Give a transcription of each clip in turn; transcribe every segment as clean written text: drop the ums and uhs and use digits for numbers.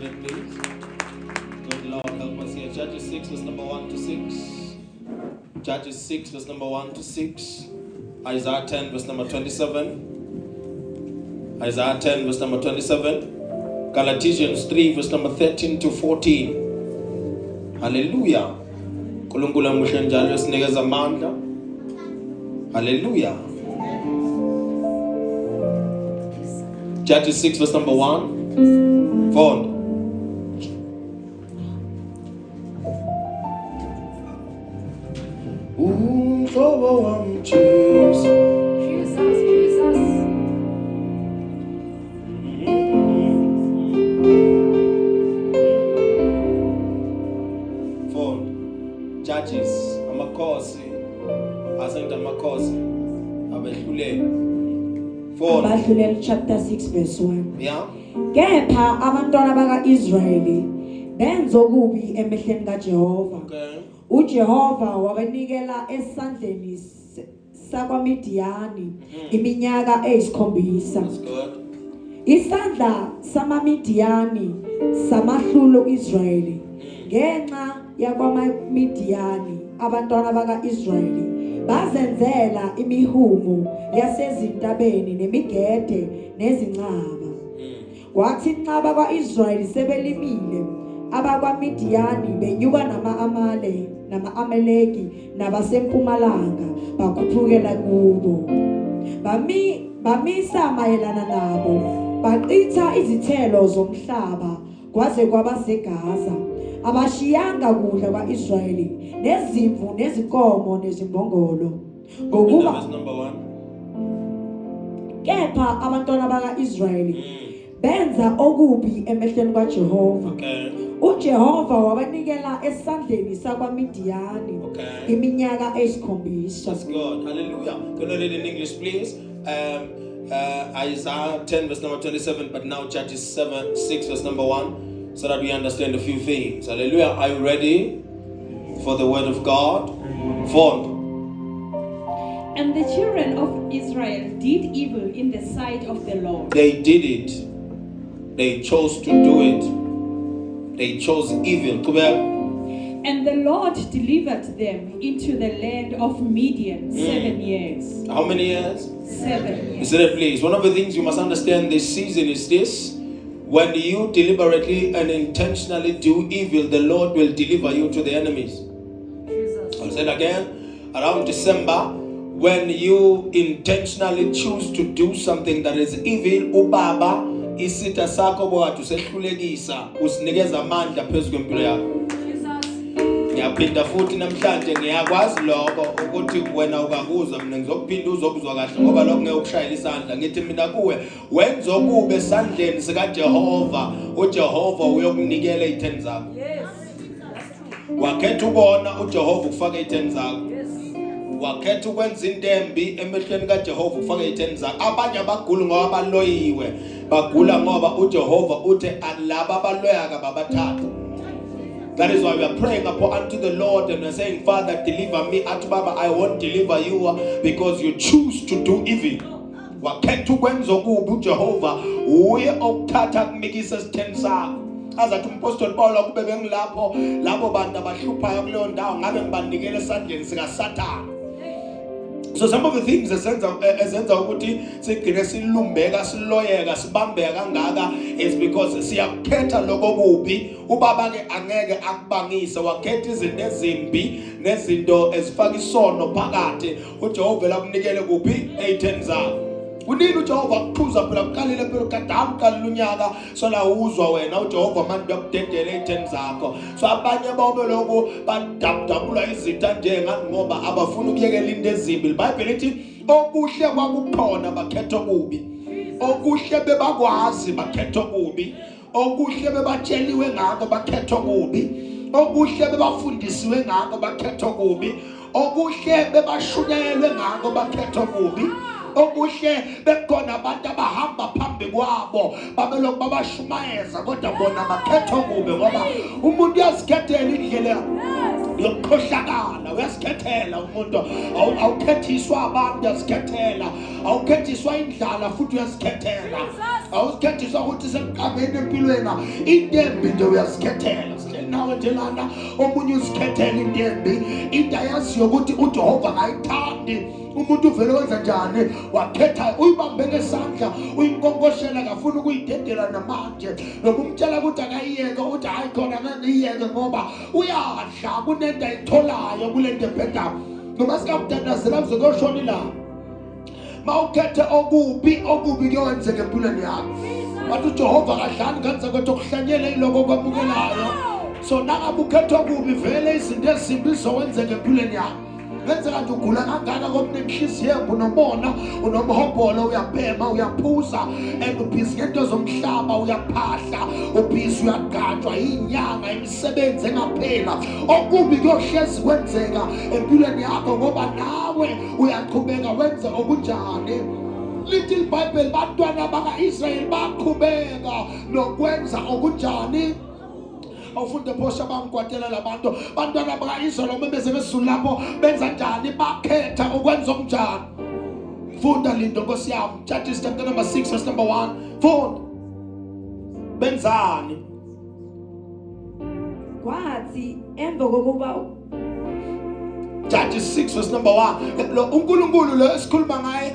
Please. Good Lord, help us here. Judges 6, verse number 1 to 6. Judges 6, verse number 1 to 6. Isaiah 10, verse number 27. Isaiah 10, verse number 27. Galatians 3, verse number 13 to 14. Hallelujah. Nkulunkulu muhle njalo esinikeza amandla. Hallelujah. Judges 6, verse number 1. Found. Umhlobo wami Jesu. Found. Judges, amakhosi, asenta amakhosi, abehluleli. Abadluleli chapter 6 verse 1. Yeah. Kepha abantwana baka-Israyeli benza okubi emehlweni kaJehova. Okay. uJehova wabanikela esandleni sakwaMidiyani iminyaka eyisikhombisa. That's good. Isandla samaMidiyani samahlula uIsrayeli. Ngenxa yakwaMidiyani abantwana baka-Israyeli bazenzela imihumo yasezintabeni nemigede nezincaba. Kwathi inqaba kwa-Israyeli sebelimile, abakwaMidiyani benyuka nama-Amaleki nabasempumalanga bakhuphukela kubo. Bamisa mayelana nabo, baqitha izithelo zomhlaba kwaze kwaba seGaza. Abashiyanga kudla kwa-Israyeli nezimvu nezinkomo nezimbongolo. Ngokuba Verse number 1. kepha abantwana baka-Israyeli benza okubi emehlweni kaJehova. Okay. uJehova wabanikela esandleni sakwaMidiyani Okay. iminyaka eyisikhombisa. That's good. Hallelujah. Can you read in English, please? Isaiah 10, verse number 27, but now Judges 6, verse number 1, so that we understand a few things. Hallelujah. Are you ready for the word of God? Fourth. And the children of Israel did evil in the sight of the Lord. They did it. They chose to do it. They chose evil. And the Lord delivered them into the land of Midian 7 years. How many years? 7 years. Listen, please. One of the things you must understand this season is this: when you deliberately and intentionally do evil, the Lord will deliver you to the enemies. I'll say it again. Around December, when you intentionally choose to do something that is evil, ubaba isitha sakho bowathu sehlulekisa usinikeza amandla phezulu kwempilo yakho. Ngiyaphinda futhi namhlanje ngiyakwazi lokho ukuthi wena ukakuzwa, mina ngizokuphinda uzokuzwa kahle ngoba lokho ngeke ukushayela isandla. Ngithi mina kuwe wenza okubi esandleni sikaJehova, uJehova uyokunikela izitheni zakho. Wakhetha ukona uJehova ufake izitheni zakho. Wakhetha ukwenza into embi emehlweni kaJehova ufake izitheni zakho. Abanye abagula ngoba baloyiwe, bagula ngoba uJehova uthe alaba abaloyaka babathatha. That is why we are praying unto the Lord and we are saying, Father, deliver me. At Baba, I won't deliver you because you choose to do evil. Wakhetha ukwenza okubi uJehova uye okuthatha kumikisa isitheni sakho. Azathi umpostoli Paul akube bengilapho labo bantu abahluphayo kuleyo ndawo ngabe ngibanikele esandleni sikaSathane. So some of the things ezenza ukuthi sigcine silumbeka siloyeka sibambeka kangaka is because siyakhetha lokho kubi. Ubaba ke angeke akubangise, wakhetha izinto ezimbi nezinto ezifaka isono phakathi. uJehova lakunikele kuphi ezitheni zakho. Unini uJehova kuqhuza phela kuqalile phela kadam qalile unyaka sola uzwa wena uJehova manje uyakudedela ezitheni zakho. So abanye babe lokho badabula izitha njengani ngoba abafuna ukuyekela into ezimbi. iBhayibheli lithi okuhle kwakukhona bakhetha okubi. Okuhle bebakwazi bakhetha okubi. Okuhle bebatsheliwe ngako bakhetha okubi. Okuhle bebafundisiwe ngako bakhetha okubi. Okuhle bebashunyelwe ngako bakhetha okubi. okuhle bekhona abantu abahamba phambi kwabo babelokhu babashumayeza kodwa bona bakhetha okubi ngoba umuntu uyazikhethela indlela yokukhohlakala. Uyasikhethela umuntu, awukhethiswa abantu, uyazikhethela. Awukhethiswa indlala futhi uyazikhethela. Awukhethiswa ukuthi semqabeni empilweni intembi nje uyazikhethela. Nawe nje lana omunye uzikhethela intembi into ayaziyo ukuthi uJehova akayithandi. Umuntu uvele wenza njani wakhetha uyibambe ngesandla uyinkonkoshela kafuna ukuyidedela namanje noma umtshela ukuthi akayiyeke uthi hayi khona ngiyeke ngoba uyadla kunento ayitholayo kule nto ebheda noma sikabudadazela kuzokuyoshona la mawukhethe okubi kuyenzeka empilweni yakho. Wathi uJehova akadlali ngani zakwethu okuhlanyela iloko kwamukelayo. So nangabe ukhetha okubi vele izinto ezimbi zizokwenzeka empilweni yakho. Ngenzeka nje ugula kangaka komnenhliziyo unomona unomhobholo uyabhema uyaphuza ubhizi ngento zomhlaba uyaphahla ubhizi uyaganjwa inyanga imisebenzi engaphela okubi kuyohlezi kwenzeka empilweni yakho ngoba nawe uyaqhubeka wenze okunjani. Lithi iBhayibheli bantwana baka-Israyeli baqhubeka nokwenza okunjani. Awufunde phosha bamkwatela labantu bantwana baka-Israyeli uma beze besizulu lapho benza njani bakhetha ukwenza okunjani. Funda lindo Nkosi yami. Judges chapter number 6 verse number 1. Funda benzani. Kwathi emva kokuba Judges 6 verse number 1. Lo uNkulunkulu lo esikhuluma ngaye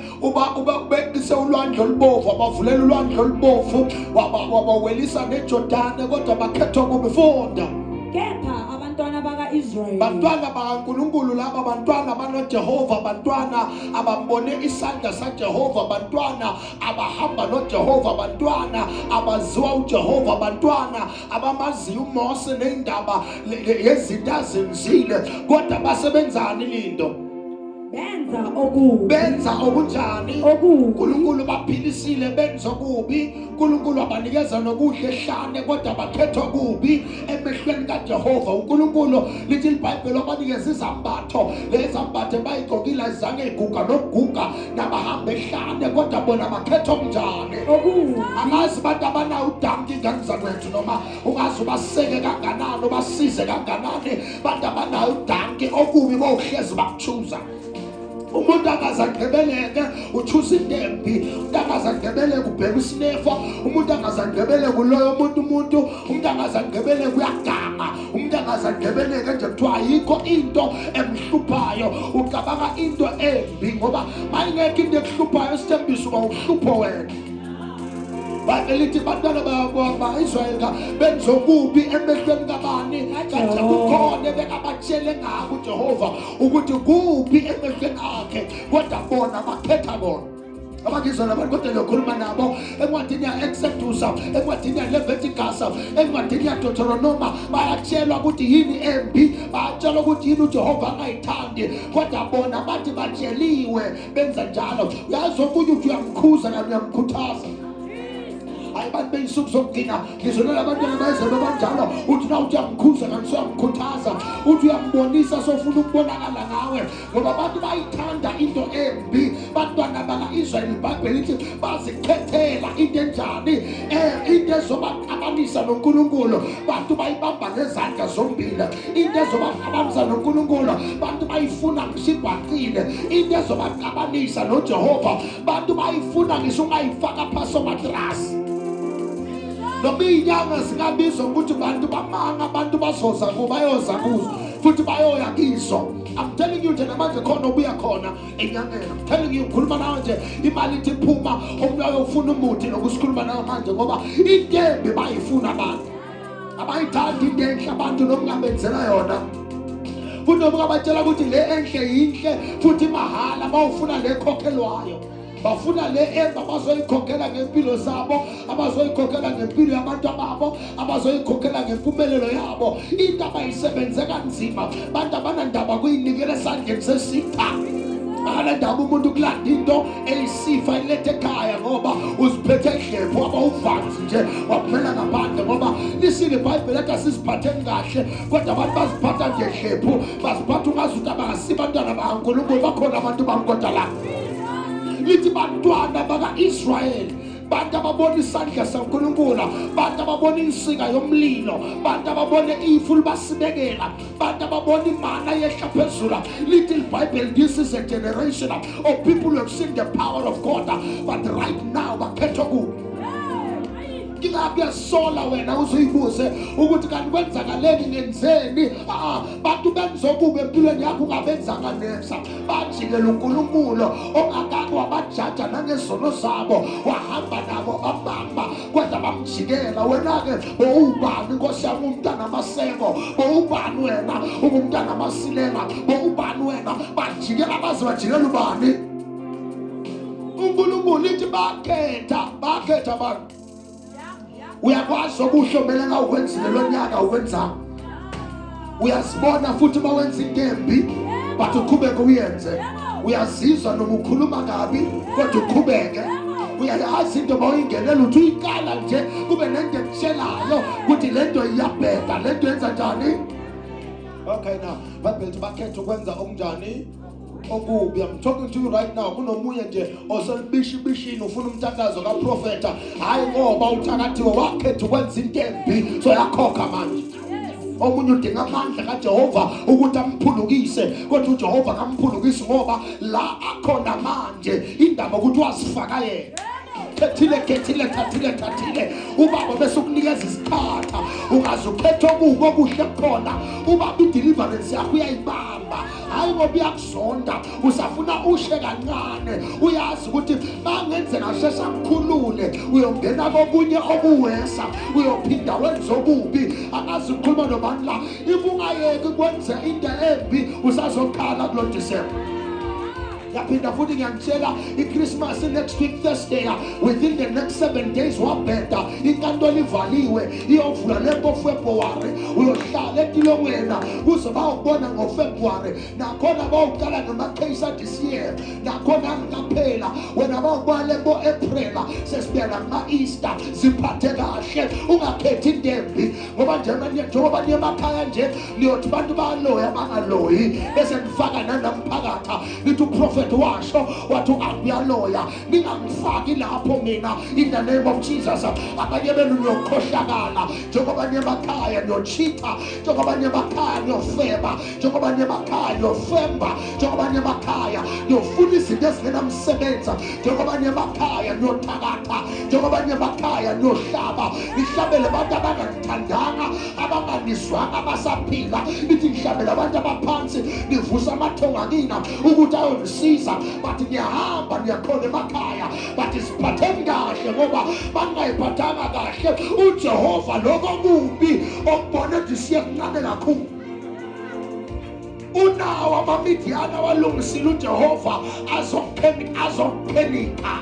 ubekise ulwandle olubovu abavulela ulwandle olubovu wabawelisa neJordani kodwa bakhetha okubi. Funda. Kepha abantwana baka-Israyeli bantwana bakaNkulunkulu laba bantwana banoJehova bantwana abambone isandla saJehova bantwana abahamba noJehova bantwana abaziwa uJehova bantwana abamaziyo uMose neindaba yezinto azenzile kodwa basebenzani lindo benza okunjani. uNkulunkulu baphilisile benza okubi. uNkulunkulu abanikeza nokuhle ehlane kodwa bakhetha okubi emehlweni kaJehova. uNkulunkulu lithi iBhayibheli abanikeza izambatho lezambatho bayigqokile azange iguga nokuguga nabahamba ehlane kodwa bona bakhetha okunjani. Angazi abantu abanayo udanki ngangizakwethu noma ungazi ubaseke kanganani ubasize kanganani abantu abanayo udanki okubi bohlezi bakuchuza. Umuntu angazangebeleke uchuza intembi. Umuntu angazangebeleke ubheka isinefo. Umuntu angazangebeleke kuloyo umuntu. Umuntu angazangebeleke uyaganga. Umuntu angazangebeleke nje kuthiwa ayikho into emhluphayo. Ucabanga into embi ngoba mayingekho into ekuhluphayo isithembiso bawuhlupho wena. Balithi bantwana baka-Israyeli benza okubi emehlweni kabani kanti kukhona bekabatshele ngako uJehova ukuthi kubi emehlweni akhe kodwa bona bakhetha bona. Abangizwa labantu kodwa ngiyokhuluma nabo encwadini ya-Exodus, encwadini ya-Leviticus, encwadini ya-Deuteronomy bayatshelwa ukuthi yini embi, bayatshelwa ukuthi yini uJehova angayithandi kodwa bona bathi batsheliwe benza njalo. Uyazi okunye uthi uyamkhuza kanye uyamkhuthaza. Hayi bantu bey'nsuku zokugcina ngizonela abantwana bayizelo banjalo uthi na uthi uyamkhuza kanti uyamkhuthaza uthi uyambonisa sofuna ukubonakala ngawe ngoba abantu bayithanda into embi. Bantwana baka-Israyeli iBhayibheli lithi bazikhethela into enjani into ezobaqabanisa noNkulunkulu. Bantu bayibamba ngezandla zombili into ezobaqabanisa noNkulunkulu. Bantu bayifuna ngisibhaqile into ezobaqabanisa noJehova. Bantu bayifuna ngisho ungayifaka phasi omatrasi. Noma inyanga zingabizwa ukuthi bantu bamanga abantu bazoza kubayoza kuzo futhi bayoya kizo. I'm telling you nje namanje khona ubuya khona enyangeni. I'm telling you ngikhuluma nawe nje imali ithi iphuma omnye ufuna umuthi nokusikhuluma nawe manje ngoba intembi bayifuna abantu abayithandi into enhle abantu nomngabenzela yona. Futhi nobukabatshela ukuthi le enhle yinhle futhi mahala bawufuna le khokhelwayo. Bafuna le emba abazoyikhokhela ngempilo zabo, abazoyikhokhela ngempilo yabantu babo, abazoyikhokhela ngempumelelo yabo. Into abayisebenze kanzima bantu abanandaba kuyinikela esandleni sesitha. Akanandaba umuntu kulanda into eyisifa ilethe ekhaya ngoba uziphethe ehlephu abawuvanzi nje waphumela ngaphandle ngoba lisile iBhayibheli ethi asiziphatheni kahle kodwa abantu baziphatha nje ehlephu baziphatha ungazuthi abangasiba abantwana bakaNkulunkulu. Bakhona abantu bamkodwa la lithi bantwana baka-Israyeli, bantu ababona isandla saNkulunkulu, bantu ababona insika yomlilo, bantu ababona ifu libasibekela, bantu ababona imana yehla phezulu. Little Bible, this is a generation of people who have seen the power of God, but right now bakhetha kubi. Ngingakuyasola wena uzibuze ukuthi kanti kwenzakaleni ngenzeni. Bantu benzokuba empilweni yakho ungabenzanga nesa, bajikela uNkulunkulu ongakake wabajaja nangezono zabo, wahamba nabo abamba kodwa bamjikela. Wena-ke bowubani Nkosi yami, umntana Maseko? Bowubani wena ungumntana Masilela? Bowubani wena? Bajikela baze bajikela ubani? uNkulunkulu lithi bakhetha abantu. Uyakwazi okuhlomela ngawukwenzile lo nyaka ukwenzanga. Uyazibona futhi mawenza into embi but uqhubeke uyenze. Uyazizwa noma ukhuluma kabi kodwa uqhubeke. Uyayazi into mawuyingenela uthi uyikala nje kube nento ekutshelayo ukuthi lento iyabheda, lento yenza njani. Okay, now Bible bakhetha ukwenza okunjani okubi. I'm talking to you right now. Kunomunye nje oselibishibishini ufuna umthandazo kaprofeta, hayi ngoba uthakathiwe wakhetha ukwenza into embi so yakhokha manje. Omunye udinga amandla kaJehova ukuthi amphulukise, kodwa uJehova kamphulukisi ngoba la akhona manje indaba ukuthi wasifaka yena. Kethile ubaba bese ukunikeza isikhatha ungaze ukhethe okuhle khona. Ubaba i-deliverance yakho uyayibamba, hayi ngoba uyakuzonda, usafuna ushe kancane. Uyazi ukuthi bangenzeka shesha kukhulule uyongena kokunye okuwesa, uyophinda wenza okubi. Akazi ukukhuluma nobani la, ungayeki kwenza into embi usazokhala kulo December. Yaphinda futhi ngiyangitshela iChristmas next week Thursday, within the next 7 days wabheda inkantolo ivaliwe iyovula lembo February. Uyohlala etilongwena kuze bawubona ngoFebruary, nakhona bawuqala ngama-case this year, nakhona ngaphela wena bawubona lembo April sesibheka ngama-Easter. Ziphathe kahle, ungakhethi into embi ngoba njengoba niye emakhaya nje niyothi bantu baloya bangaloyi bese nifaka nanamphakatha lithi uprofeti washo wathi uyaloya. Ningamfaki lapho mina in the name of Jesus. Abanye benu niyokhohlakala, njengoba niye emakhaya niyochitha, njengoba niye emakhaya niyofeba, njengoba niye emakhaya niyofemba, njengoba niye emakhaya niyofuna izinto ezingenamsebenza, njengoba niye emakhaya niyothakatha, njengoba niye emakhaya niyohlaba. Nihlabele abantu abanganithandanga, abanganizwanga, abasaphila. Nithi nihlabele abantu abaphansi, nivusa amathongo akina ukuthi ayonisiza. But niyahamba niyakhona emakhaya, but isiphatheni kahle ngoba bangayiphathanga kahle uJehova lokho kubi okubona ukuthi siye kuncane kakhulu. Unawo amamidiyana walungisile uJehova azophenika.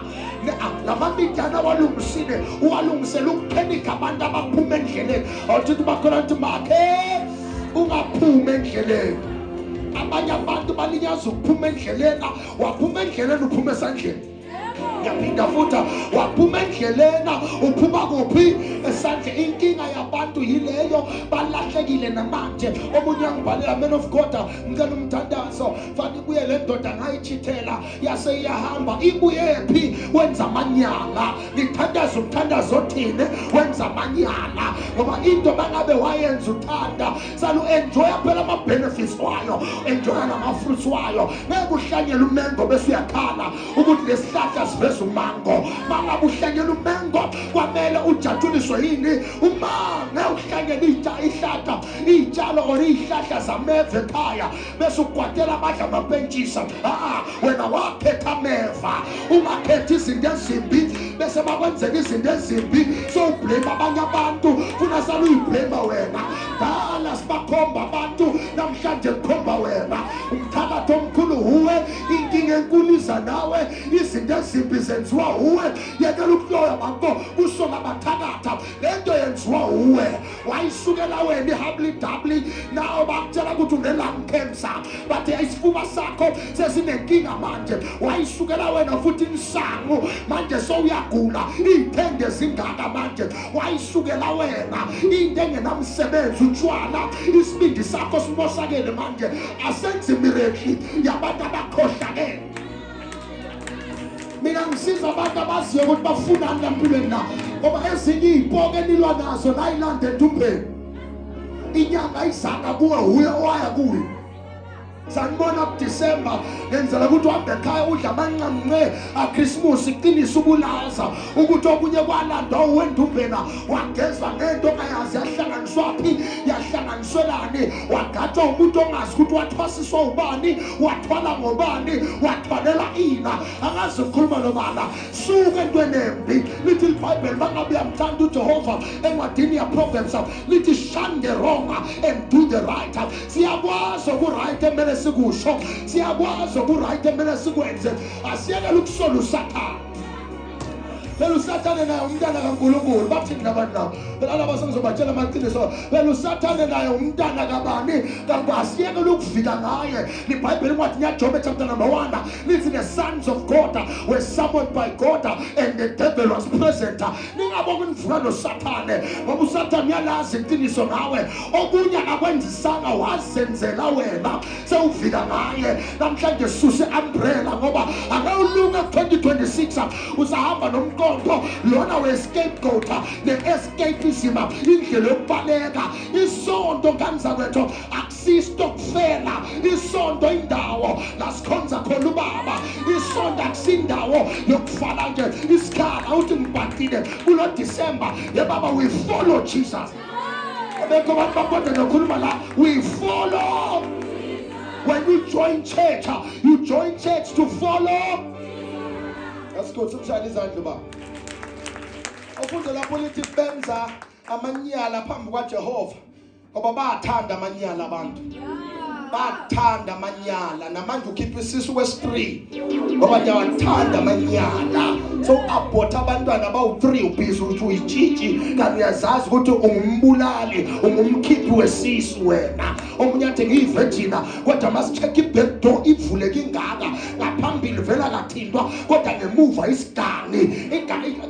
Lamamidiyana walungisile uwalungisele ukuphenika abantu abaphuma endleleni. Awuthi bakhona ukuthi makhe ungaphuma endleleni. Abanye abantu balinyaza ukuphuma endleleni, waphuma endleleni uphuma esandleni. Yaphinda futhi waphuma endleleni uphuma kuphi? Esandleni. Inkinga yabantu yileyo, balahlekile namanje. Omunye angibhalela, man of God, ngicela umthandazo, fani ibuye le ndoda ngayichithela yase iyahamba. Ibuye phi? Wenza amanyala. Ngithandaza umthandazo othini? Wenza amanyala ngoba into bangabe wayenza uthanda salu enjoy phela ama benefits wayo, enjoy nama fruits wayo. Ngeke uhlanyele umengo bese uyakhala ukuthi lesihlahla siveza umango. Mangabe uhlanyele umengo kwamele ujatshuliswe yini umango. Uhlanyele ihlahla, iy'tshalo or iy'hlahla zameva ekhaya bese ukwatela abadla amapentshisa. Wena wakhetha ameva, ungakhethi izinto ezimbi bese bakwenzeka izinto ezimbi so ublame abanye abantu funa sala uyiblame wena. Dala sibakhomba abantu namhlanje kukhomba wena. Umthakathi omkhulu uwe, inkinga enkulu iza nawe, izinto ezimbi zenziwa uwe. Yekela ukuloya bantu usoka bathakatha, lento yenziwa uwe. Wayisukela wena ihabli dabli, nawo bakutshela ukuthi une-lung cancer but isifuba sakho sesinenkinga manje. Wayisukela wena futhi insangu manje sowuyagula, iy'thende zingaka manje. Wayisukela wena into engenamsebenzi, utshwala, isibindi sakho simosakele manje. Asenze imirekhi yabantu abakhohlakele. mina ngisiza abantu abaziyo ukuthi bafunani empilweni na ngoba ezinye izibhoke nilwa nazo nayilande entumbeni inyanga isaka kuwe uye owaya kuwe sanibona kuDisemba ngenzela ukuthi uhambe ekhaya udla amanqamnqe aChristmas iqinisa ubulaza ukuthi okunye kwalanda uwendumbena wagezwa ngento ongayazi yahlanganiswa phi yahlanganiswelani wagatshwa umuntu ongazi ukuthi wathwasiswa ubani wathwala ngobani wathwalela ina angazi ukukhuluma nobala suke entweni embi lithi iBhayibheli bangabe yamthanda uJehova encwadini yaProverbs lithi shun the wrong and do the right siyakwazi ukuright emele sikusho siyakwazi ukuright emele sikwenze asiyekele ukusola uSathane phela uSathane naye umntana kaNkulunkulu bathini nabantu nabo phela laba sengizobatshela amaqiniso phela uSathane naye umntana kabani kanti asiyekele ukuvika ngaye iBhayibheli incwadi yaJobe chapter number 1 lithi the sons of God were summoned by God and the devil was present ningabona ukuvuka noSathane ngoba uSathane uyalazi iqiniso ngawe okunye akwenzisanga wazenzela wena sewuvika ngaye namhlanje suse umbrella ngoba akawulunga 2026 usahamba nomqondo lona we-scapegoat ne-escapism indlela yokubaleka isonto nganizakwethu akusisto kufela isonto indawo lasikhonza khona ubaba isonto akusindawo yokufala nje isikhala uthi ngibhaqile kulo December yebaba we follow Jesus abekho abantu bakodwa nokhuluma la we follow when you join church to follow. Let's go to Chinese and Dubai. Ofunde lapho lithi benza amanyala phambi kwaJehova ngoba bathanda amanyala abantu bathanda amanyala namanje ukhipha isisu wesi3 ngoba ngiyawathanda amanyala so abhotha abantwana bawu3 ubhizi ukuthi uyitshitshi kanti uyazazi ukuthi ungumbulali ungumkhiphi wesisu wena omunye athi ngiyivirgin kodwa masicheck iback door ivuleke ingaka ngaphambili vela kathindwa kodwa ngemuva isigangi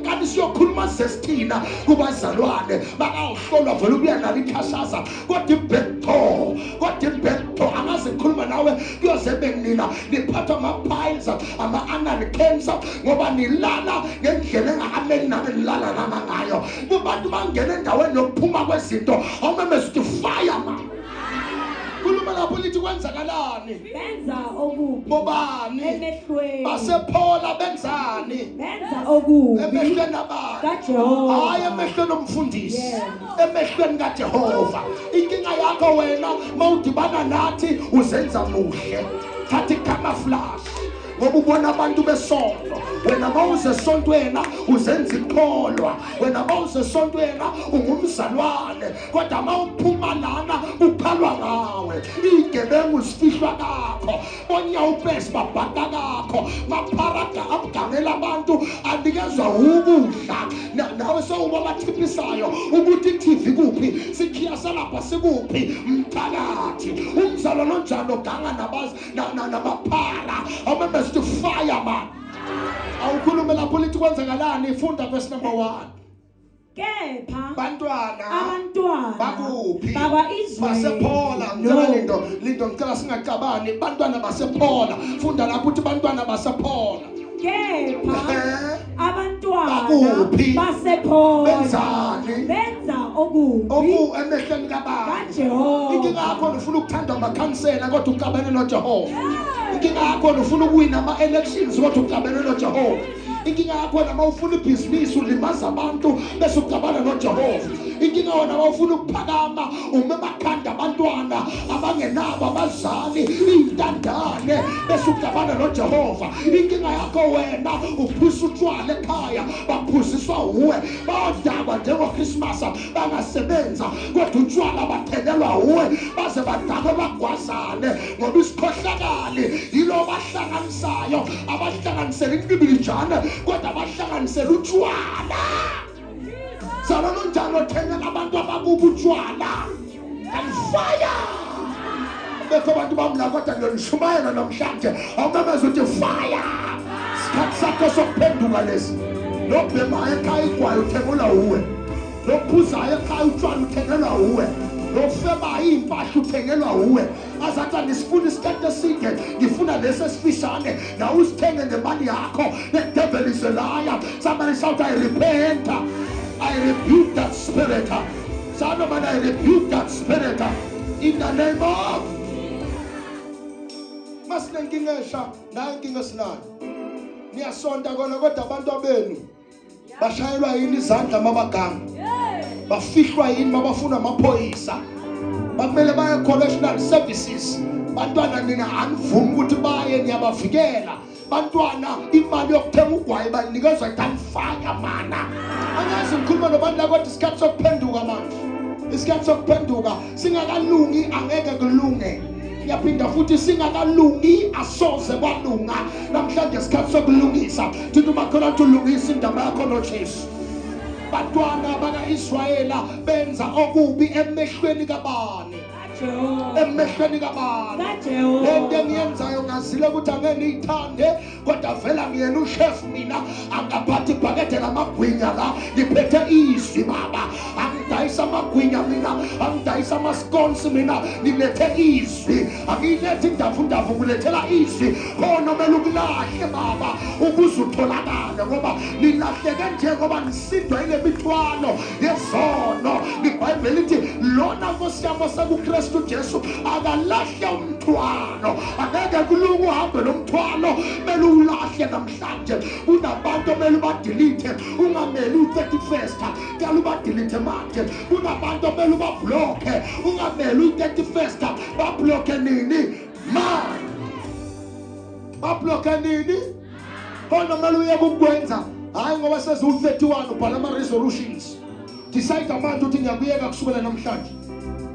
kanti siyokhuluma sesithina kubazalwane bakawuhlolwa vele ubuya nalo ikhashaza kodwa iback door angaze ngikhuluma nawe kuyoze benina niphatha ama-piles ama-anal cancer ngoba nilala ngendlela engakameli nabe nilala nama ngayo kubantu bangena endaweni yokuphuma kwezinto awumemeza ukuthi fire man khuluma lapho lithi kwenzakalani benza okubi bobani emehlweni basephola benzani benza okubi emehlweni abantu kaJehova hayi emehlweni omfundisi emehlweni kaJehova inkinga yakho wena mawudibana nathi uzenza muhle thatha icamouflage ngoba ubona abantu besonto wena mawuze esontweni uzenza ikholwa wena mawuze esontweni ungumzalwane kodwa mawuphuma lana ukhalwa ngawe igebengu sifihlwa kakho onyawupesi babhaka kakho mapharaga abugangela abantu anikezwa ukudla nawe sewuba bathiphisayo ukuthi iTV kuphi sikhiya salapha sikuphi mthakathi umzalo lonjalo ganga nabazi namaphara awumemeza to fire man awukhulume lapho lithi kwenzakalani funda verse number 1 kepha abantwana bakuphi bakwa-Israyeli basephola ngicela lindo ngicela singacabani abantwana basephola funda lapho uthi abantwana basephola kepha abantwana bakuphi basephola benzani benza okubi emehlweni kabani kaJehova inkinga yakho ufuna ukuthandwa amakhansela kodwa uqabane noJehova inkinga yakho ufuna ukuwina ama-elections kodwa uqabane noJehova inkinga yakho nama ufuna ibhizinisi ulimaza abantu bese uqabana noJehova inkinga wona ufuna ukuphakama umemakhanda abantwana abangenabo abazali intandane bese uqabana noJehova inkinga yakho wena uphusa utshwala ekhaya baphuziswa uwe bayodakwa njengoChristmas bangasebenza kodwa utshwala bathelelwa uwe baze badakwe bagwazane ngoba isikhohlakali yilo bahlanganisayo abahlanganisela inkibilijana kodwa abahlanganisela utshwala zalo njalo thengela abantu abakuba utshwala and fire bekho abantu bamla kodwa ngiyonishumayela namhlanje awumemeza uthi fire isikhathi sakho sokuphenduka lesi lobhemayo ekhaya igwayo uthengela uwe lophuzayo ekhaya utshwala uthengelwa uwe Nofeba impahla uthengelwa uwe. Azathi nisifuna isikhathi eside, ngifuna lesi esifishane. Na usithenge ngemali yakho. The devil is a liar. Somebody shout, I repent. I rebuke that spirit. Son of man, I rebuke that spirit. In the name of Masinenkingesha, nankingesinani. Niyasonta kona kodwa abantu abenu bashayelwa yini izandla mabaganga. Bafihlwa yini mabafuna amaphoyisa. Bamele baye correctional services. Bantwana nina anivumi ukuthi baye niyabavikela. Bantwana imali yokuthenga ugwayi banikezwa itanifaka mana. Angazi ngikhuluma nobantu la kodwa isikhathi sokuphenduka manje. Isikhathi sokuphenduka singakalungi angeke kulunge. Yaphinda futhi singakalungi asoze kwalunga. Namhlanje isikhathi sokulungisa. Thithi makhona ulungisa indaba yakho noJesu. Bantwana baka-Israyela benza okubi emehlweni kabani. Emehlweni kabani. Lento engiyenzayo ngazile ukuthi angeke ngiyithande kodwa vela ngiyena ushef mina angaphathi ibhakede lamagwinya la ngiphethe izwi baba. Angidayisa amagwinya mina, angidayisa amasconsi mina, ngilethe izwi. Angilethi indavu ngilethela izwi. Khona kumele ukulahle baba ukuze utholakale ngoba nilahleke njengoba nisindwa ilemithwalo yezono. IBhayibheli lithi lona Nkosi yami osekuKristu Jesu akalahle umthwalo. Angeke kulunga uhambe nomthwalo, kumele ulahle namhlanje. Kunabantu kumele badelete, ungameli u31st, kuyala ubadelete manje. Kunabantu kumele ubabloke, ungameli u31st, babloke nini? Man. Babloke nini? Khona kumele uyeke ukwenza. Hayi ngoba sezu31 ubhala ama-resolutions. Decide manje ukuthi ngiyakuyeka kusukela namhlanje.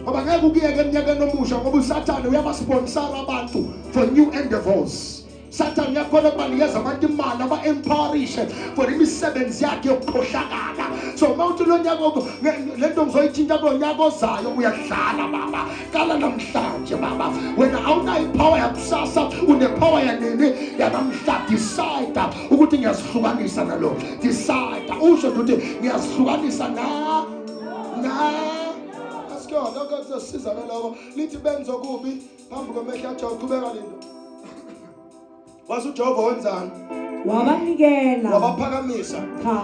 Ngoba ngeke ukuyeke eminyakeni omusha ngoba uSathane uyabasponsora abantu for new endeavors. Satan yakhona ukubanikeza abantu imali aba-empowerishe for imisebenzi yakhe yokukhohlakala. So mawuthi lo nyaka lento ngizoyithinta kulo nyaka ozayo uyadlala baba. Kala namhlanje baba. Wena awunayo ipower yakusasa, unepower yanini yanamhlanje. Decide ukuthi ngiyasihlukanisa nalo. Decide usho ukuthi ngiyasihlukanisa na. Let's go. Lokho kuzosiza lokho. Lithi benzo kubi phambi komehla athi uqhubeka lindo. Wasu Jehova wenzani? Wabanikela. Wabaphakamisa. Cha.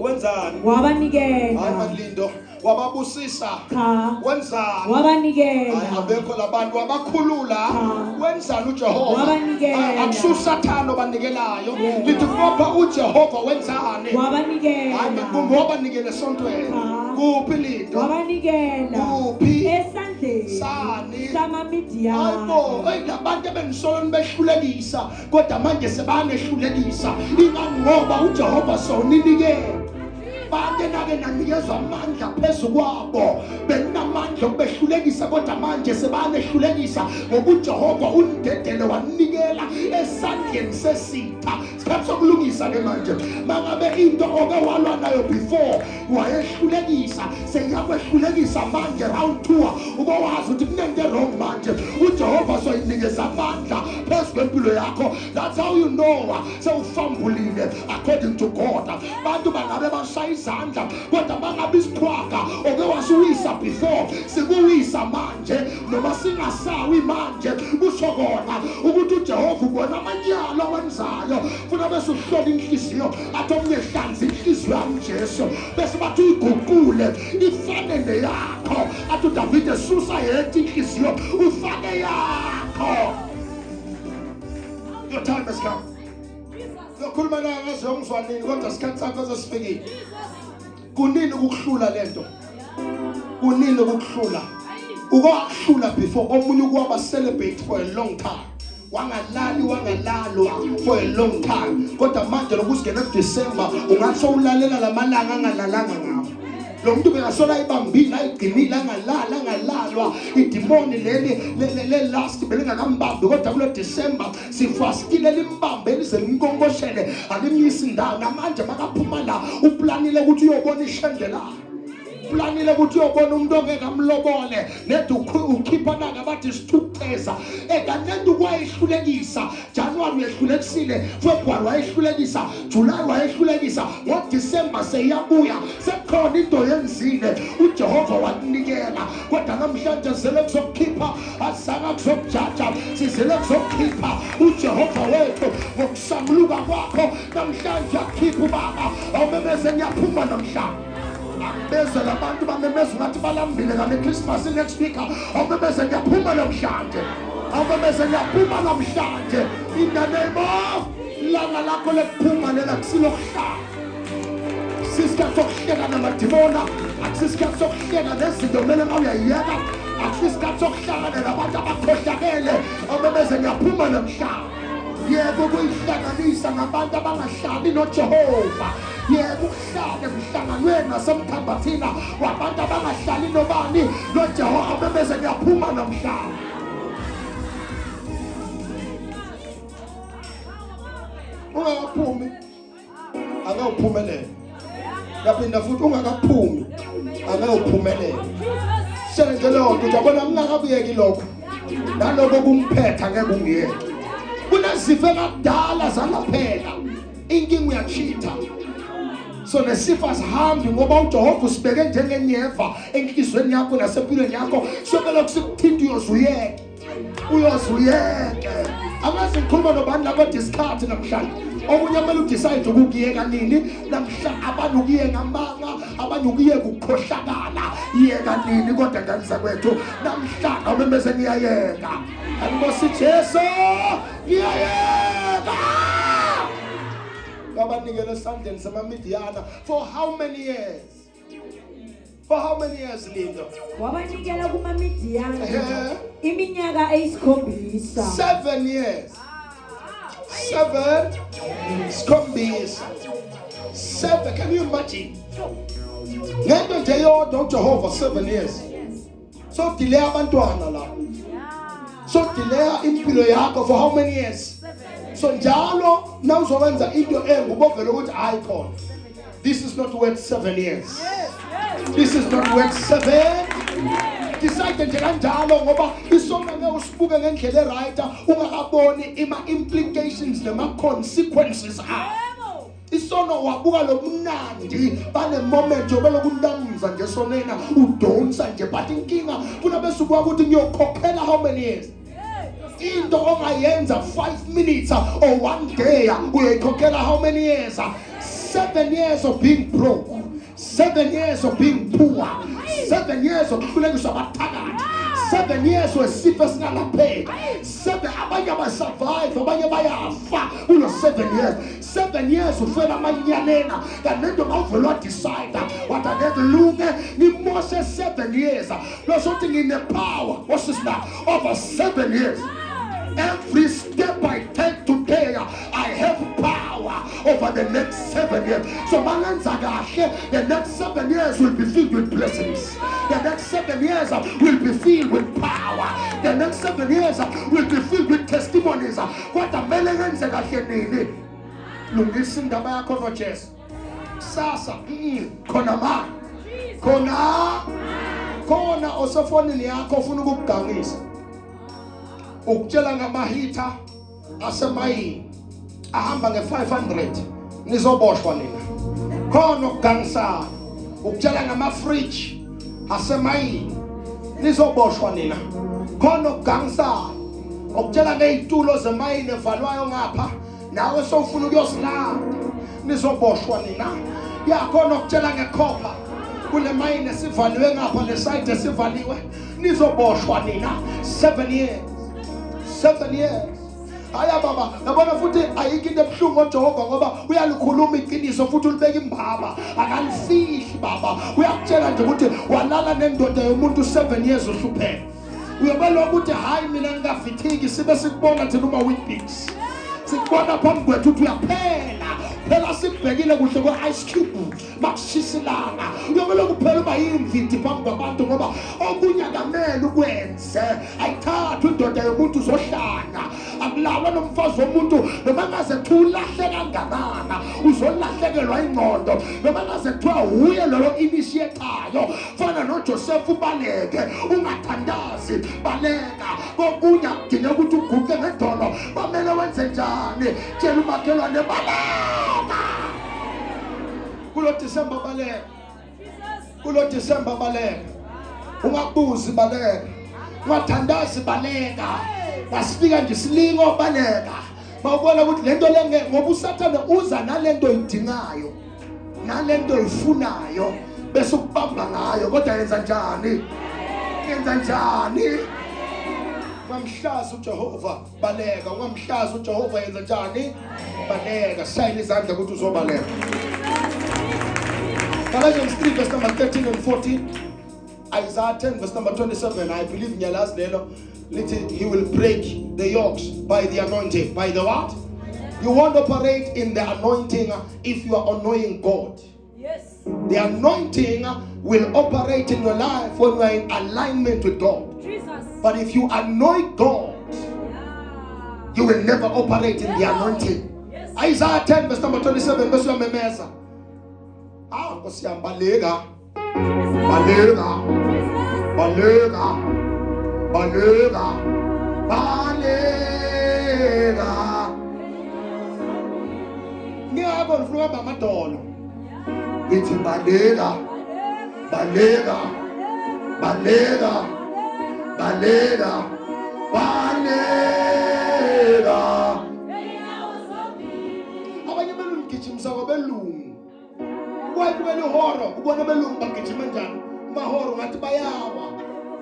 Wenzani? Wabanikela. Hayi malindo. Wababusisa. Cha. Wenzani? Wabanikela. Hayi abekho labantu wabakhulula. Wenzani uJehova? Wabanikela. Akususathana obanikelayo. Lithi ngoba uJehova wenzani? Wabanikela. Hayi kumbe wabanikele esontweni. Kuphi lindo? Wabanikela. Kuphi? Esandleni. Sani? Samamidiya. Hayibo, labantu bengisoloni behlulekisa kodwa manje sebanehlulekisa. Ingangoba uJehova soninikele. Bande nake nanikezwa amandla phezu kwabo. Benamandla okubehlulekisa kodwa manje sebanehlulekisa ngoba uJehova undedele wanikela esandleni sesitha. Sikhathi sokulungisa ke manje. Mangabe into oke walwa nayo before wayehlulekisa, seyakwehlulekisa manje round 2 ubowazi ukuthi kunento wrong manje. uJehova soyinikeza amandla phezu kwempilo yakho. That's how you know sewufambulile according to God. Bantu bangabe bashaya izandla kodwa bangabe isiqhwaga oke wasuwisa before sikuwisa manje noma singasawi manje. Kusho kona ukuthi uJehova ubona amanyalo awenzayo. Funa bese uhlola inhliziyo athi omnyehlanzi inhliziyo yami Jesu bese bathi uyiguqule ifane neyakho. Athi uDavide susa yethu inhliziyo ufake yakho. Your time has come. Lokhuluma naye ngazongizwa nini kodwa isikhathi sakho sesifikile. Kunini ukuhlula lento? Kunini ukuhlula? Ukuhlula before omunye kuwaba celebrate for a long time. Wangalalwa for a long time. Kodwa manje lokusingena kuDecember ungathi ulalela lamalanga angalalanga ngawo. Lo muntu bengasola ibambile ayigcinile angalalwa idemoni le last belingakambambi kodwa kulo December sifastile limbambe lize limkonkoshele alimnyisa indawo. Namanje makaphuma la uplanile ukuthi uyobona ishendela. uplanile ukuthi uyobona umuntu ongeke amlobole nethi ukhipha naka bathi isithukutheza kanti ukwayihlulekisa January uyehlulekisile February wayehlulekisa July wayehlulekisa ngoDecember seyabuya sekhona into yenzile uJehova wakunikela kodwa namhlanje zele kuzokukhipha asaka kuzokujaja sizele kuzokukhipha uJehova wethu ngokusamluka kwakho namhlanje akhipha baba awumemeze ngiyaphuma namhlanje bezela abantu bamemeza ngathi balambile ngale Christmas next week awumemeze ngiyaphuma namhlanje awumemeze ngiyaphuma namhlanje in the name of langa lakho lekuphuma lela kusilokuhlala sisikhathi sokuhleka namadimona akusisikhathi sokuhleka nezinto kumele ngawuyayiyeka akusisikhathi sokuhlangana nabantu abakhohlakele awumemeze ngiyaphuma namhlanje yebo kuyihlanganisa ngabantu abangahlali noJehova yebo ukuhlale kuhlanganwe nasemkhambathina wabantu abangahlali nobani noJehova awumemeze ngiyaphuma namhlanje ungakaphumi akawuphumelele yaphinda futhi ungakaphumi akawuphumelele shenze leyo nto uyabona ngingakabuyeki lokho naloko kumphetha ngeke ungiyeke kunezifo ekadala zangaphela inkinga uyachitha so nesifo asihambi ngoba uJehova usibeke njengenyeva enhlizweni yakho nasempilweni yakho sokela kusukuthinta uyozuyeke angazi ngikhuluma nobani lapha discard namhlanje okunye kumele udecide ukuyeka nini namhlanje abantu ukuyeka amanga abantu ukuyeka ukukhohlakala yeka nini kodwa nganisa kwethu namhlanje awumemeze ngiyayeka angibosi Jesu ngiyayeka ngabanikele esandleni samamidiyana for how many years Lindo wabanikela kumamidiyana iminyaka eyisikhombisa 7 years 7 sikhombisa 7 can you imagine ngento nje yodwa uJehova 7 years so delay abantwana la so delay impilo yakho for how many years so njalo nawuzowenza into engubovela ukuthi icon this is not worth 7 years this is not worth 7 decide nje kanjalo ngoba isona ngeke usibuke ngendlela eright ungakaboni ima implications nema consequences abo isono wabuka lomnandi bale moment yobela kuntamza nje sonena udonsa nje but inkinga kuna besuku ukuthi ngiyokhokhela how many years into ongayenza 5 minutes or 1 day uyayikhokhela how many years 7 years of being broke 7 years of being poor 7 years of kulekiswa abathakathi 7 years wesifo singalapheki 7 abanye abasurvive abanye bayafa ulo 7 years 7 years ufela amanyanena kanento ngavela decide what angeke lunge ngimose 7 years lo sothi ngine power what's this now over 7 years every step I take today I have power over the next 7 years so malenza kahle the next 7 years will be filled with blessings the next 7 years will be filled with power the next 7 years will be filled with testimonies kodwa mele ngenze kahle nini lungisa indaba yakho noJesu sasa khona ma khona osofonini yakho ufuna ukugangisa ukutshela ngamahitha asemayini ahamba nge500 nizoboshwa nina khona ukugangisa ukutshela ngama-fridge asemayini nizoboshwa nina khona ukugangisa ukutshela ngezitulo zemayini evalwayo ngapha nawe sowufuna ukuyosilanda nizoboshwa nina yakhona ukutshela ngekhopa kule mayini esivaliwe ngapha leside esivaliwe nizoboshwa nina 7 years 7 years haya baba yabona futhi ayikho into ebuhlungu ngoJehova ngoba uyalikhuluma iqiniso futhi ulibeka imbaba akalifihli baba uyakutshela nje ukuthi walala nendoda yomuntu 7 years uhlupheka uyabona ukuthi hayi mina ngingafithiki sibe sikubona thina uma Weetbix sikubona phambi kwethu ukuthi uyaphela phela sibhekile kuhle kwe-ice cube makushisilana uyobela kuphela uba yimvidi phambi kwabantu ngoba okunye akamele ukwenze ayithatha indoda yomuntu uzohlanga akulawo uzalwa nomfazi womuntu noma ngaze thulahle kangakanana uzolahlekelwa ingqondo noma ngaze kuthiwa uye lo initiatayo fana noJoseph ubaleke ungathandazi baleka kokunye kudinga ukuthi uguqe ngedolo bamele wenze njani tshela umakhelwane baleka kulo December baleka kulo December baleka ungabuzi baleka ungathandazi baleka asifika nje silingo baleka mawubona ukuthi lento lenge ngoba usathane uza nalento idingayo nalento ifunayo bese ukubamba ngayo kodwa yenza njani ungamhlaza uJehova baleka ungamhlaza uJehova yenza njani baleka shayina izandla ukuthi uzobaleka Galatians 3 verse number 13 and 14 Isaiah 10 verse number 27 I believe nyalazi lelo lithi he will break the yokes by the anointing by the what you won't operate in the anointing if you are annoying God. Yes. The anointing will operate in your life when you are in alignment with God. Jesus. But if you annoy God, you will never operate in the anointing. Yes. Isaiah 10 verse number 27 verse number memeza. Nkosiyami baleka. Ngiyabona ufuna ukuhamba amadolo. Ngithi baleka. Abanye belungu gijimisa kwabelungu. Kwayibukela ihoro ubona belungu bagijima njani. Mahoro ngathi bayawa.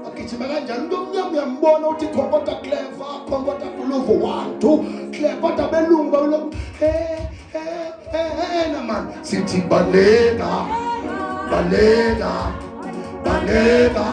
Bagijima kanjani umuntu omnyama uyambona uthi khonkotha clever, khonkotha buluvu 1 2 clever kodwa belungu babelungu na man sithi baleka